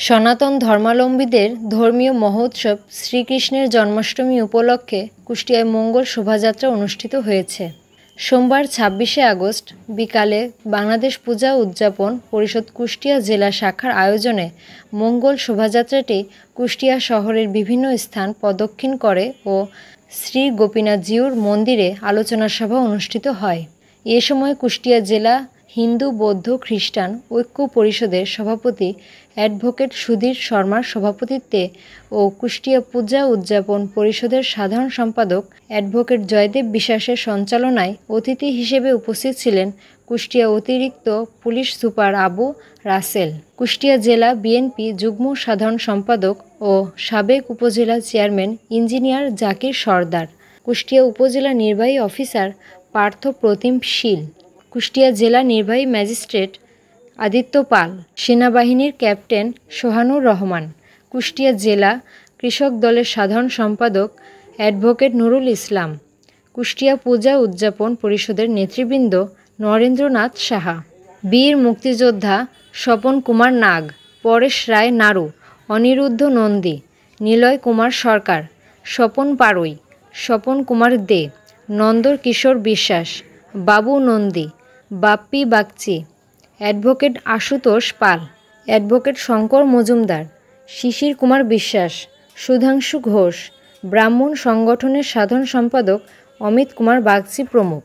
সনাতন ধর্মাবলম্বীদের ধর্মীয় মহোৎসব শ্রীকৃষ্ণের জন্মাষ্টমী উপলক্ষে কুষ্টিয়ায় মঙ্গল শোভাযাত্রা অনুষ্ঠিত হয়েছে। সোমবার ২৬শে আগস্ট বিকালে বাংলাদেশ পূজা উদযাপন পরিষদ কুষ্টিয়া জেলা শাখার আয়োজনে মঙ্গল শোভাযাত্রাটি কুষ্টিয়া শহরের বিভিন্ন স্থান প্রদক্ষিণ করে ও শ্রী গোপীনাথজিউর মন্দিরে আলোচনা সভা অনুষ্ঠিত হয়। এ সময় কুষ্টিয়া জেলা হিন্দু বৌদ্ধ খ্রিস্টান ঐক্য পরিষদের সভাপতি অ্যাডভোকেট সুধীর শর্মার সভাপতিত্বে ও কুষ্টিয়া পূজা উদযাপন পরিষদের সাধারণ সম্পাদক অ্যাডভোকেট জয়দেব বিশ্বাসের সঞ্চালনায় অতিথি হিসেবে উপস্থিত ছিলেন কুষ্টিয়া অতিরিক্ত পুলিশ সুপার আবু রাসেল, কুষ্টিয়া জেলা বিএনপি যুগ্ম সাধারণ সম্পাদক ও সাবেক উপজেলা চেয়ারম্যান ইঞ্জিনিয়ার জাকির সরদার, কুষ্টিয়া উপজেলা নির্বাহী অফিসার পার্থ প্রতিম শীল, কুষ্টিয়া জেলা নির্বাহী ম্যাজিস্ট্রেট আদিত্য পাল, সেনাবাহিনীর ক্যাপ্টেন সোহানুর রহমান, কুষ্টিয়া জেলা কৃষক দলের সাধারণ সম্পাদক অ্যাডভোকেট নুরুল ইসলাম, কুষ্টিয়া পূজা উদযাপন পরিষদের নেতৃবৃন্দ নরেন্দ্রনাথ সাহা, বীর মুক্তিযোদ্ধা স্বপন কুমার নাগ, পরেশ রায় নাড়ু, অনিরুদ্ধ নন্দী, নিলয় কুমার সরকার, স্বপন পাড়ুই, স্বপন কুমার দে, নন্দর কিশোর বিশ্বাস, বাবু নন্দী, বাপ্পি বাগচি, অ্যাডভোকেট আশুতোষ পাল, অ্যাডভোকেট শঙ্কর মজুমদার, শিশির কুমার বিশ্বাস, সুধাংশু ঘোষ, ব্রাহ্মণ সংগঠনের সাধারণ সম্পাদক অমিত কুমার বাগচি প্রমুখ।